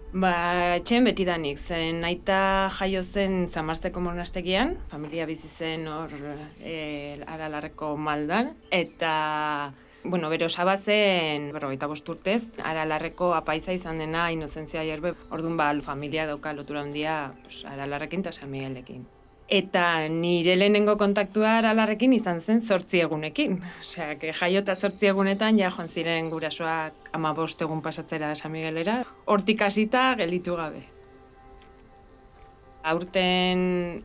Etxen betidanik, zen aita jaio zen Zamartzeko monastegian, familia bizi zen hor Aralarreko maldan, eta bere osaba zen 45 urtez, Aralarreko apaiza izan dena Inozentzia Ayerbe, orduan familia dauka lotura handia Aralarrekin eta San Miguelekin. Eta nire lehenengo kontaktua Aralarrekin izan zen 8 egunekin. Osea, jaiota 8 egunetan ja joan ziren gurasoak 15 egun pasatzera San Miguelera, hortik hasita gelditu gabe. Aurten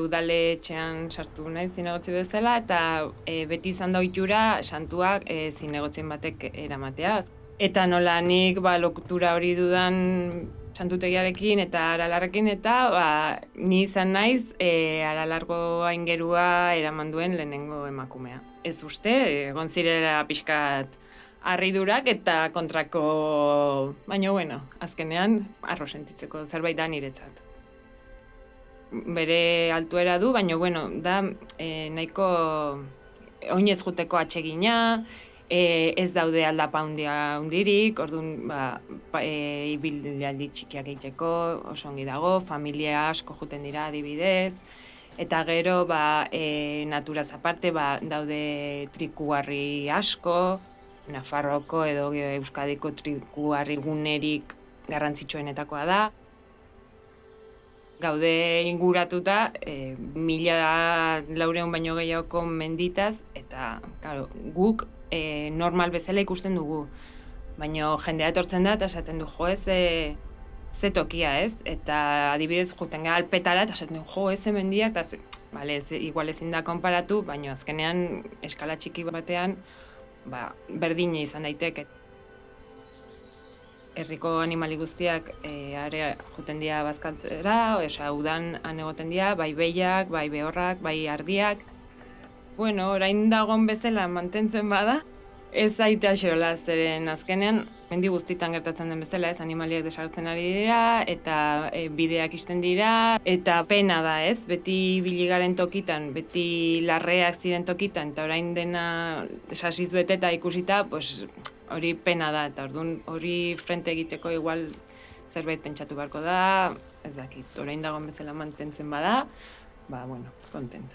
udaletxean sartu nahi zinegotzi bezala, eta beti izan da ohitura santuak zinegotzien batek eramatea. Eta nola nik lotura hori dudan santutegiarekin eta Aralarrekin, eta ni izan naiz Aralargo aingerua eraman duen lehenengo emakumea. Ez uste, egon zirela pixkat harridurak eta kontrako, baina azkenean arro sentitzeko zerbait da niretzat. Bere altuera du, baina da nahiko oinez juteko atsegina, ez daude aldapa hundirik, orduan ibilaldi txikiak egiteko oso ongi dago, familia asko juten dira adibidez, eta gero naturaz aparte daude trikuharri asko, Nafarroko edo Euskadiko trikuharri gunerik garrantzitsuenetakoa da. Gaude inguratuta 1400 baino gehiagoko menditaz, eta guk normal bezala ikusten dugu. Baina jendea etortzen da eta esaten du, ze tokia ez? Eta adibidez juten gara Alpetara eta esaten du, ze mendia, eta igual ezin da konparatu, baina azkenean eskala txiki batean berdine izan daiteke. Herriko animali guztiak are juten dira bazkaltzera, udan han egoten dira, bai behiak, bai behorrak, bai ardiak. Orain dagoen bezala mantentzen bada, ez aitea xeola, zeren azkenean mendi guztitan gertatzen den bezala, ez animaliak desagertzen ari dira, eta bideak ixten dira, eta pena da, ez? Beti biligaren tokitan, beti larreak ziren tokitan, eta orain dena sasiz beteta ikusita, hori pena da, eta orduan hori frente egiteko igual zerbait pentsatu beharko da, ez dakit, orain dagoen bezala mantentzen bada, kontent.